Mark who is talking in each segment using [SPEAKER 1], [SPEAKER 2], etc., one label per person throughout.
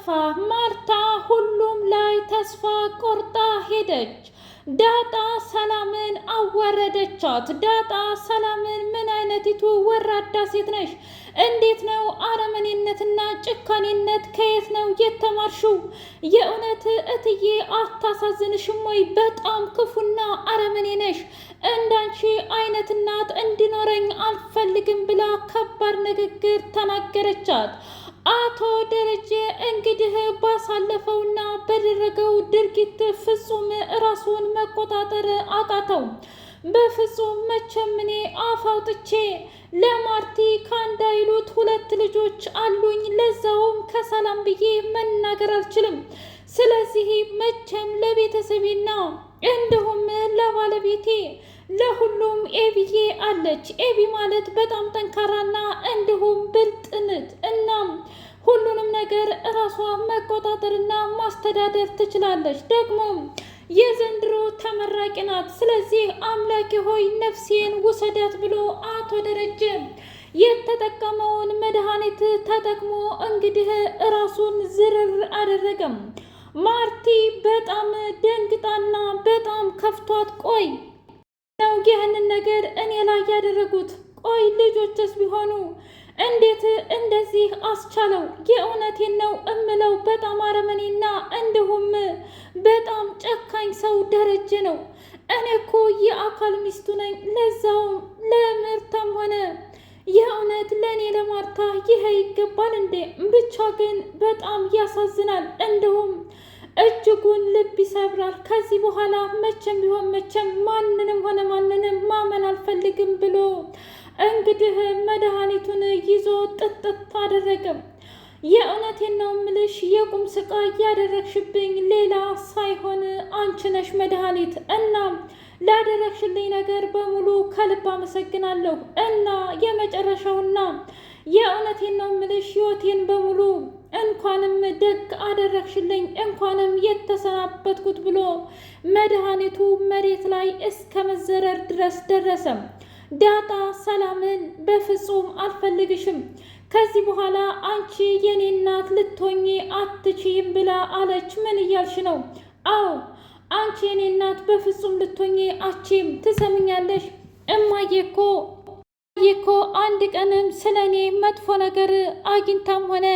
[SPEAKER 1] ጠፋ። ማርታ ሁሉም ላይ ተስፋ ቆርጣ ሄደች። ዳጣ ሰላምን አዋረደቻት። ዳጣ ሰላምን ምን አይነቲቱ ወራዳ ሴት ነሽ? እንዴት ነው አረመኔነትና ጭካኔነት ከየት ነው የተማርሽው? የእውነት እትዬ አታሳዝንሽም ወይ? በጣም ክፉና አረመኔ ነሽ። እንዳንቺ አይነት እናት እንዲኖረኝ አልፈልግም ብላ ከባድ ንግግር ተናገረቻት። አቶ ደረጀ እንግዲህ ባሳለፈውና በደረገው ድርጊት ፍጹም ራሱን መቆጣጠር አቃተው። በፍጹም መቼም እኔ አፍ አውጥቼ ለማርቲ ከአንድ አይሉት ሁለት ልጆች አሉኝ፣ ለዛውም ከሰላም ብዬ መናገር አልችልም። ስለዚህ መቼም ለቤተሰቤና እንዲሁም ለባለቤቴ ለሁሉም ኤቢዬ አለች። ኤቢ ማለት በጣም ጠንካራና እንዲሁም ብልጥነት እናም ሁሉንም ነገር እራሷ መቆጣጠርና ማስተዳደር ትችላለች። ደግሞ የዘንድሮ ተመራቂ ናት። ስለዚህ አምላኬ ሆይ ነፍሴን ውሰዳት ብሎ አቶ ደረጀ የተጠቀመውን መድኃኒት ተጠቅሞ እንግዲህ እራሱን ዝርር አደረገም። ማርቲ በጣም ደንግጣና በጣም ከፍቷት ቆይ ነው ይህንን ነገር እኔ ላይ ያደረጉት? ቆይ ልጆችስ ቢሆኑ እንዴት እንደዚህ አስቻለው? የእውነቴን ነው እምለው በጣም አረመኔና እንዲሁም በጣም ጨካኝ ሰው ደረጀ ነው። እኔ እኮ የአካል ሚስቱ ነኝ፣ ለዛውም ለምርታም ሆነ የእውነት ለእኔ ለማርታ ይሄ ይገባል እንዴ? ብቻ ግን በጣም ያሳዝናል፣ እንዲሁም እጅጉን ልብ ይሰብራል። ከዚህ በኋላ መቼም ቢሆን መቼም ማንንም ሆነ ማንንም ማመን አልፈልግም ብሎ እንግዲህ መድኃኒቱን ይዞ ጥጥት አደረገም። የእውነቴን ነው ምልሽ የቁም ስቃይ ያደረግሽብኝ ሌላ ሳይሆን አንቺ ነሽ መድኃኒት። እና ላደረግሽልኝ ነገር በሙሉ ከልብ አመሰግናለሁ። እና የመጨረሻውና የእውነቴን ነው ምልሽ ህይወቴን በሙሉ እንኳንም ደግ አደረግሽልኝ፣ እንኳንም የተሰናበትኩት ብሎ መድኃኒቱ መሬት ላይ እስከ መዘረር ድረስ ደረሰም። ዳጣ ሰላምን በፍጹም አልፈልግሽም፣ ከዚህ በኋላ አንቺ የኔ እናት ልትሆኚ አትችይም ብላ አለች። ምን እያልሽ ነው? አዎ አንቺ የኔ እናት በፍጹም ልትሆኚ አትችይም። ትሰምኛለሽ? እማዬ እኮ አንድ ቀንም ስለ እኔ መጥፎ ነገር አግኝታም ሆነ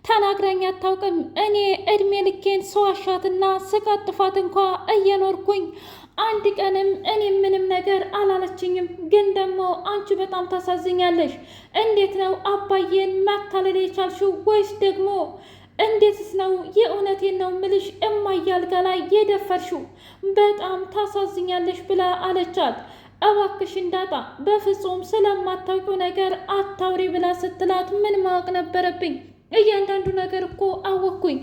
[SPEAKER 1] ተናግራኝ አታውቅም። እኔ እድሜ ልኬን ስዋሻትና ስቀጥፋት እንኳ እየኖርኩኝ አንድ ቀንም እኔ ምንም ነገር አላለችኝም። ግን ደግሞ አንቺ በጣም ታሳዝኛለሽ። እንዴት ነው አባዬን ማታለል የቻልሽው? ወይስ ደግሞ እንዴትስ ነው? የእውነቴን ነው ምልሽ እማዬ አልጋ ላይ የደፈርሽው? በጣም ታሳዝኛለሽ ብላ አለቻት። እባክሽን ዳጣ በፍጹም ስለማታውቂው ነገር አታውሪ ብላ ስትላት ምን ማወቅ ነበረብኝ? እያንዳንዱ ነገር እኮ አወቅኩኝ።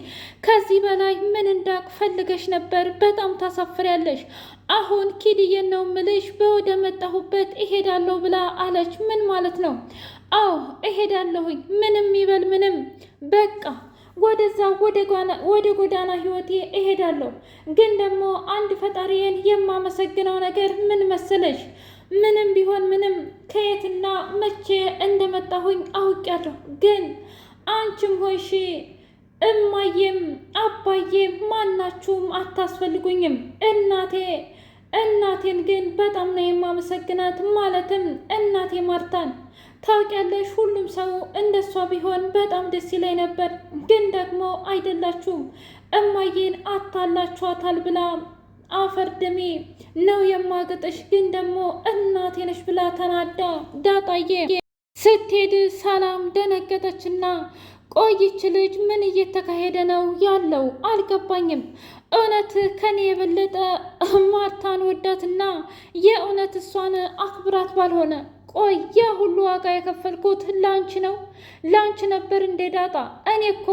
[SPEAKER 1] ከዚህ በላይ ምን እንዳቅ ፈልገሽ ነበር? በጣም ታሳፍሪያለሽ። አሁን ኪድዬን ነው ምልሽ በወደ መጣሁበት እሄዳለሁ ብላ አለች። ምን ማለት ነው? አዎ እሄዳለሁኝ፣ ምንም ይበል ምንም፣ በቃ ወደዛ ወደ ጎዳና ህይወቴ እሄዳለሁ። ግን ደግሞ አንድ ፈጣሪዬን የማመሰግነው ነገር ምን መሰለሽ? ምንም ቢሆን ምንም ከየትና መቼ እንደመጣሁኝ አውቄያለሁ። ግን አንቺም ሆንሽ እማዬም አባዬም ማናችሁም አታስፈልጉኝም። እናቴን ግን በጣም ነው የማመሰግናት። ማለትም እናቴ ማርታን ታውቂያለሽ፣ ሁሉም ሰው እንደሷ ቢሆን በጣም ደስ ይለኝ ነበር። ግን ደግሞ አይደላችሁም፣ እማዬን አታላችኋታል ብላ አፈር ድሜ ነው የማገጠሽ። ግን ደግሞ እናቴ ነሽ ብላ ተናዳ ዳጣዬ ስትሄድ ሰላም ደነገጠችና ቆይች ልጅ ምን እየተካሄደ ነው ያለው? አልገባኝም። እውነት ከኔ የበለጠ ማርታን ወዳትና የእውነት እሷን አክብራት ባልሆነ ቆይ ያ ሁሉ ዋጋ የከፈልኩት ላንቺ ነው? ላንቺ ነበር እንዴ ዳጣ? እኔ እኮ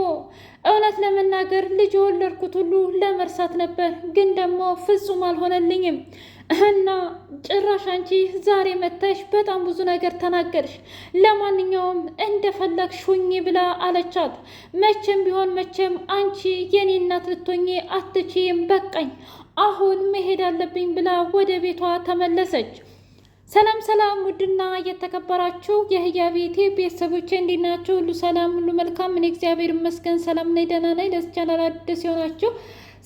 [SPEAKER 1] እውነት ለመናገር ልጅ የወለድኩት ሁሉ ለመርሳት ነበር፣ ግን ደግሞ ፍጹም አልሆነልኝም። እና ጭራሽ አንቺ ዛሬ መተሽ በጣም ብዙ ነገር ተናገርሽ። ለማንኛውም እንደፈለግሽ ሁኚ ብላ አለቻት። መቼም ቢሆን መቼም አንቺ የኔ እናት ልትሆኚ አትችይም። በቃኝ፣ አሁን መሄድ አለብኝ ብላ ወደ ቤቷ ተመለሰች። ሰላም ሰላም! ውድና እየተከበራችሁ የህያቤቴ ቤተሰቦቼ እንዴት ናችሁ? ሁሉ ሰላም፣ ሁሉ መልካም። እኔ እግዚአብሔር ይመስገን ሰላም ነኝ፣ ደህና ነኝ። ለዚህ ቻናል አዲስ የሆናችሁ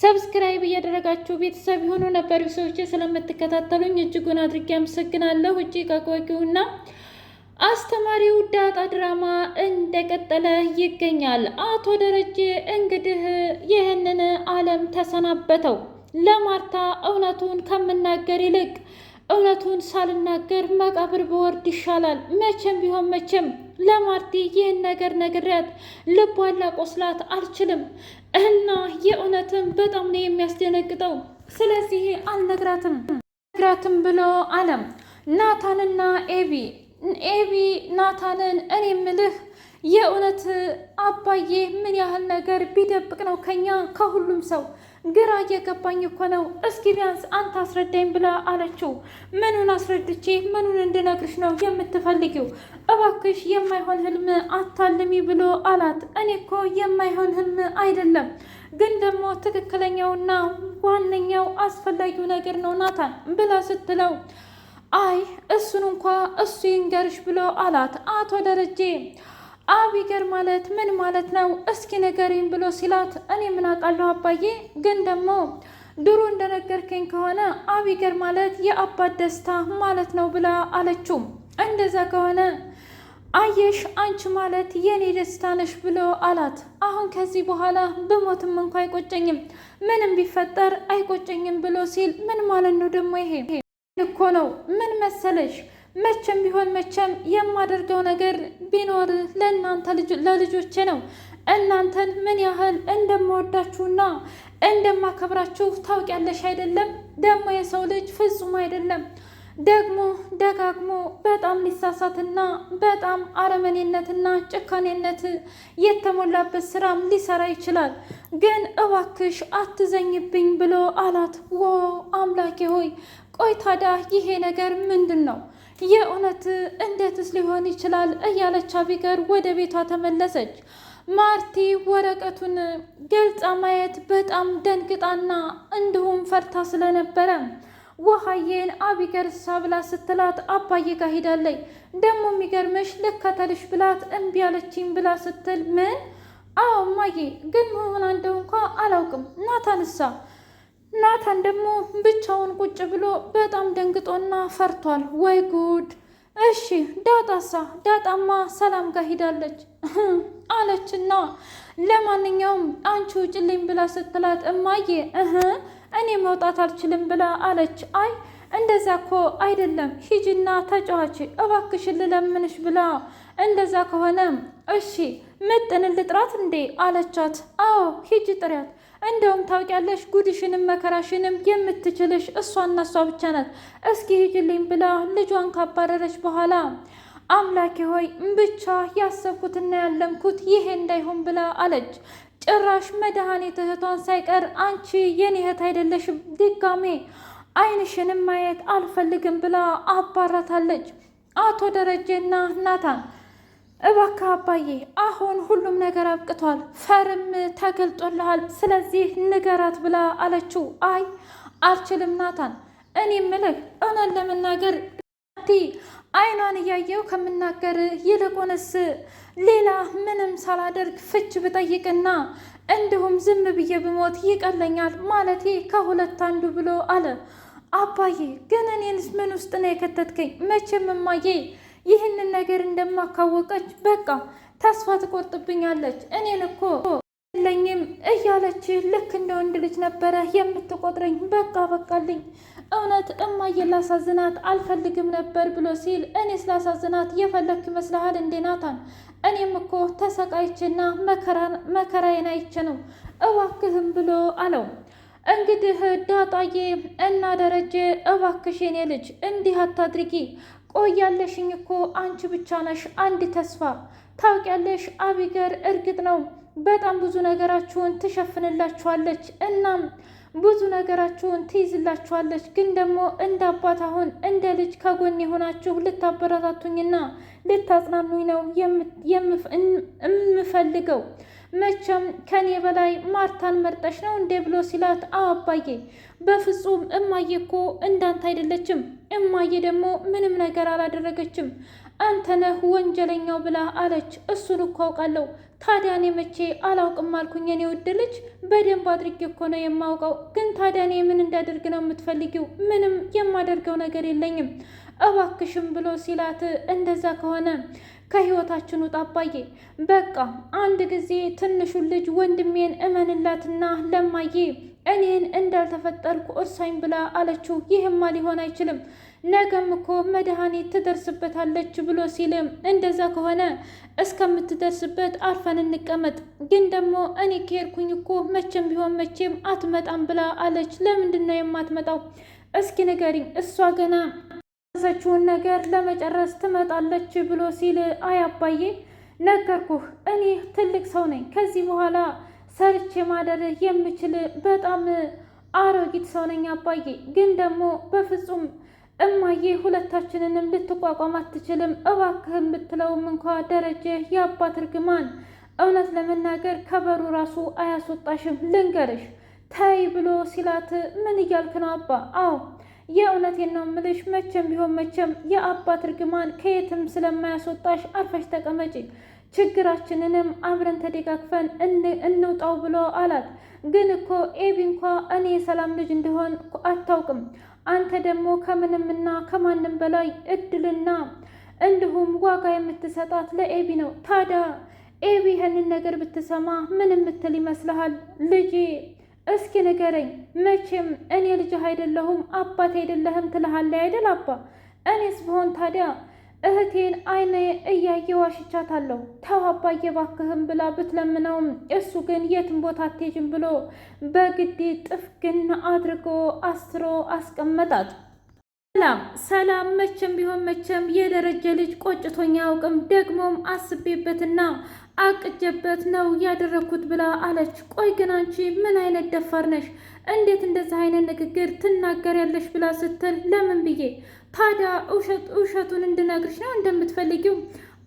[SPEAKER 1] ሰብስክራይብ እያደረጋችሁ ቤተሰብ የሆኑ ነበር ሰዎች ስለምትከታተሉኝ እጅጉን አድርጌ አመሰግናለሁ። እጅግ አጓጊውና አስተማሪው ዳጣ ድራማ እንደቀጠለ ይገኛል። አቶ ደረጀ እንግዲህ ይህንን ዓለም ተሰናበተው። ለማርታ እውነቱን ከምናገር ይልቅ እውነቱን ሳልናገር መቃብር በወርድ ይሻላል። መቼም ቢሆን መቼም ለማርቲ ይህን ነገር ነግሬያት ልቧን ላቆስላት አልችልም የእውነትም በጣም ነው የሚያስደነግጠው። ስለዚህ አልነግራትም ብሎ አለም ናታንና ኤቢ ናታንን እኔ ምልህ የእውነት አባዬ ምን ያህል ነገር ቢደብቅ ነው ከኛ ከሁሉም ሰው ግራ እየገባኝ እኮ ነው። እስኪ ቢያንስ አንተ አስረዳኝ ብላ አለችው። ምኑን አስረድቼ ምኑን እንድነግርሽ ነው የምትፈልጊው? እባክሽ የማይሆን ህልም አታልሚ ብሎ አላት። እኔ እኮ የማይሆን ህልም አይደለም፣ ግን ደግሞ ትክክለኛውና ዋነኛው አስፈላጊው ነገር ነው ናታን ብላ ስትለው አይ እሱን እንኳ እሱ ይንገርሽ ብሎ አላት። አቶ ደረጀ አቢገር ማለት ምን ማለት ነው? እስኪ ንገሪኝ ብሎ ሲላት እኔ ምን አውቃለሁ አባዬ፣ ግን ደግሞ ድሮ እንደነገርከኝ ከሆነ አቢገር ማለት የአባት ደስታ ማለት ነው ብላ አለችው። እንደዛ ከሆነ አየሽ አንቺ ማለት የኔ ደስታ ነሽ ብሎ አላት። አሁን ከዚህ በኋላ ብሞትም እንኳ አይቆጨኝም፣ ምንም ቢፈጠር አይቆጨኝም ብሎ ሲል ምን ማለት ነው ደግሞ ይሄ እኮ ነው። ምን መሰለሽ መቼም ቢሆን መቼም የማደርገው ነገር ቢኖር ለእናንተ ለልጆቼ ነው። እናንተን ምን ያህል እንደምወዳችሁና እንደማከብራችሁ ታውቂያለሽ አይደለም? ደግሞ የሰው ልጅ ፍጹም አይደለም። ደግሞ ደጋግሞ በጣም ሊሳሳትና በጣም አረመኔነትና ጭካኔነት የተሞላበት ስራም ሊሰራ ይችላል። ግን እባክሽ አትዘኝብኝ ብሎ አላት። ዎ አምላኬ ሆይ ቆይ ታዲያ ይሄ ነገር ምንድን ነው? የእውነት እንዴትስ ሊሆን ይችላል? እያለች አቢገር ወደ ቤቷ ተመለሰች። ማርቲ ወረቀቱን ገልጻ ማየት በጣም ደንግጣና እንዲሁም ፈርታ ስለነበረ ውሃዬን አቢገር እሳ ብላ ስትላት አባዬ ጋር ሄዳለች። ደግሞ የሚገርምሽ ልከተልሽ ብላት እምቢ አለችኝ ብላ ስትል ምን? አዎ እማዬ፣ ግን መሆን እንደው እንኳ አላውቅም። ናታን ደግሞ ብቻውን ቁጭ ብሎ በጣም ደንግጦና ፈርቷል። ወይ ጉድ! እሺ ዳጣማ ሰላም ጋር ሂዳለች አለችና ለማንኛውም አንቺ ውጭልኝ ብላ ስትላት እማዬ እኔ መውጣት አልችልም ብላ አለች። አይ እንደዛ እኮ አይደለም፣ ሂጂና ተጫዋች እባክሽን ልለምንሽ ብላ እንደዛ ከሆነ እሺ ምጥን ልጥራት እንዴ አለቻት። አዎ ሂጂ ጥሪያት፣ እንደውም ታውቂያለሽ ጉድሽንም መከራሽንም የምትችልሽ እሷና እሷ ብቻ ናት። እስኪ ሂጂልኝ ብላ ልጇን ካባረረች በኋላ አምላኬ ሆይ ብቻ ያሰብኩትና ያለምኩት ይሄ እንዳይሆን ብላ አለች። ጭራሽ መድኃኒት እህቷን ሳይቀር አንቺ የኔ እህት አይደለሽም፣ ድጋሜ አይንሽንም ማየት አልፈልግም ብላ አባራታለች። አቶ ደረጀና ናታን እባክህ አባዬ አሁን ሁሉም ነገር አብቅቷል፣ ፈርም ተገልጦልሃል፣ ስለዚህ ንገራት ብላ አለችው። አይ አልችልም ናታን፣ እኔ ምልህ እውነት ለመናገር አይኗን እያየው ከምናገር ይልቁንስ ሌላ ምንም ሳላደርግ ፍች ብጠይቅና እንዲሁም ዝም ብዬ ብሞት ይቀለኛል፣ ማለቴ ከሁለት አንዱ ብሎ አለ። አባዬ ግን እኔንስ ምን ውስጥ ነው የከተትከኝ? መቼም እማዬ ይህንን ነገር እንደማካወቀች በቃ ተስፋ ትቆርጥብኛለች። እኔን እኮ የለኝም እያለች ልክ እንደ ወንድ ልጅ ነበረ የምትቆጥረኝ። በቃልኝ እውነት እማዬ ላሳዝናት አልፈልግም ነበር ብሎ ሲል እኔ ስላሳዝናት የፈለግክ ይመስልሃል እንዴ ናታን? እኔም እኮ ተሰቃይቼና መከራዬን አይቼ ነው፣ እባክህም ብሎ አለው። እንግዲህ ዳጣዬ እና ደረጀ እባክሽ የኔ ልጅ እንዲህ አታድርጊ፣ ቆያለሽኝ እኮ አንቺ ብቻ ነሽ አንድ ተስፋ። ታውቂያለሽ አቢገር እርግጥ ነው በጣም ብዙ ነገራችሁን ትሸፍንላችኋለች፣ እናም ብዙ ነገራችሁን ትይዝላችኋለች። ግን ደግሞ እንደ አባት አሁን እንደ ልጅ ከጎን የሆናችሁ ልታበረታቱኝና ልታጽናኑኝ ነው የምፈልገው። መቼም ከኔ በላይ ማርታን መርጠሽ ነው እንዴ ብሎ ሲላት፣ አዎ አባዬ፣ በፍጹም እማዬ እኮ እንዳንተ አይደለችም። እማዬ ደግሞ ምንም ነገር አላደረገችም፣ አንተ ነህ ወንጀለኛው ብላ አለች። እሱን እኮ አውቃለሁ። ታዲያ እኔ መቼ አላውቅም አልኩኝ? የኔ ውድ ልጅ በደንብ አድርጌ እኮ ነው የማውቀው። ግን ታዲያ እኔ ምን እንዳደርግ ነው የምትፈልጊው? ምንም የማደርገው ነገር የለኝም እባክሽም ብሎ ሲላት፣ እንደዛ ከሆነ ከህይወታችን ውጣ አባዬ። በቃ አንድ ጊዜ ትንሹን ልጅ ወንድሜን እመንላትና ለማዬ እኔን እንዳልተፈጠርኩ እርሳኝ ብላ አለችው። ይህማ ሊሆን አይችልም፣ ነገም እኮ መድኃኒት ትደርስበታለች ብሎ ሲልም፣ እንደዛ ከሆነ እስከምትደርስበት አርፈን እንቀመጥ። ግን ደግሞ እኔ ከሄድኩኝ እኮ መቼም ቢሆን መቼም አትመጣም ብላ አለች። ለምንድን ነው የማትመጣው? እስኪ ንገሪኝ። እሷ ገና ያሰችውን ነገር ለመጨረስ ትመጣለች ብሎ ሲል፣ አይ አባዬ ነገርኩህ፣ እኔ ትልቅ ሰው ነኝ። ከዚህ በኋላ ሰርቼ ማደር የምችል በጣም አሮጊት ሰው ነኝ አባዬ። ግን ደግሞ በፍጹም እማዬ ሁለታችንንም ልትቋቋም አትችልም። እባክህን ብትለውም እንኳ ደረጀ የአባት እርግማን እውነት ለመናገር ከበሩ ራሱ አያስወጣሽም። ልንገርሽ ተይ ብሎ ሲላት፣ ምን እያልክ ነው አባ? አዎ የእውነቴን ነው ምልሽ፣ መቼም ቢሆን መቼም የአባት እርግማን ከየትም ስለማያስወጣሽ አርፈሽ ተቀመጪ፣ ችግራችንንም አብረን ተደጋግፈን እንውጣው ብሎ አላት። ግን እኮ ኤቢ እንኳ እኔ የሰላም ልጅ እንደሆን አታውቅም። አንተ ደግሞ ከምንምና ከማንም በላይ እድልና እንዲሁም ዋጋ የምትሰጣት ለኤቢ ነው። ታዲያ ኤቢ ይህንን ነገር ብትሰማ ምን የምትል ይመስልሃል? ልጄ እስኪ ንገረኝ፣ መቼም እኔ ልጅህ አይደለሁም አባት አይደለህም ትልሃለህ አይደል አባ? እኔስ ብሆን ታዲያ እህቴን አይኔ እያየ ዋሽቻታለሁ። ተው አባዬ እባክህም ብላ ብትለምነውም እሱ ግን የትም ቦታ አትሄጂም ብሎ በግድ ጥፍግን አድርጎ አስሮ አስቀመጣት። ሰላም መቼም ቢሆን መቼም የደረጀ ልጅ ቆጭቶኝ አያውቅም፣ ደግሞም አስቤበትና አቅጀበት ነው ያደረግኩት ብላ አለች። ቆይ ግን አንቺ ምን አይነት ደፋር ነሽ? እንዴት እንደዚህ አይነት ንግግር ትናገሪያለሽ? ብላ ስትል ለምን ብዬ ታዲያ ውሸቱን እንድነግርሽ ነው እንደምትፈልጊው?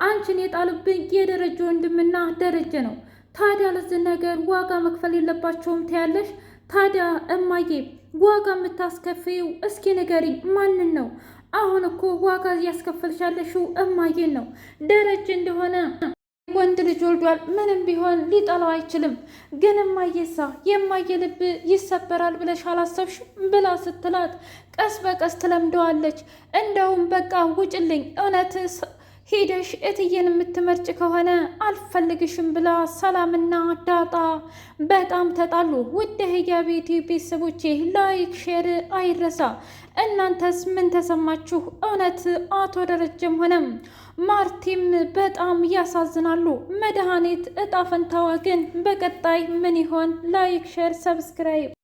[SPEAKER 1] አንቺን የጣሉብኝ የደረጀ ወንድምና ደረጀ ነው። ታዲያ ለዚህ ነገር ዋጋ መክፈል የለባቸውም ትያለሽ? ታዲያ እማዬ ዋጋ የምታስከፍይው እስኪ ንገሪኝ፣ ማንን ነው? አሁን እኮ ዋጋ እያስከፈልሻለሽው እማዬን ነው። ደረጀ እንደሆነ ወንድ ልጅ ወልዷል፣ ምንም ቢሆን ሊጠላው አይችልም። ግን እማዬሳ የማየ ልብ ይሰበራል ብለሽ አላሰብሽም? ብላ ስትላት ቀስ በቀስ ትለምደዋለች። እንደውም በቃ ውጭልኝ፣ እውነት ሂደሽ እትዬን የምትመርጭ ከሆነ አልፈልግሽም ብላ ሰላምና ዳጣ በጣም ተጣሉ። ውድ ህያቤቴ ቤተሰቦቼ ላይክ ሼር አይረሳ። እናንተስ ምን ተሰማችሁ? እውነት አቶ ደረጀም ሆነም ማርቲም በጣም ያሳዝናሉ። መድኃኒት እጣ ፈንታዋ ግን በቀጣይ ምን ይሆን? ላይክ ሼር ሰብስክራይብ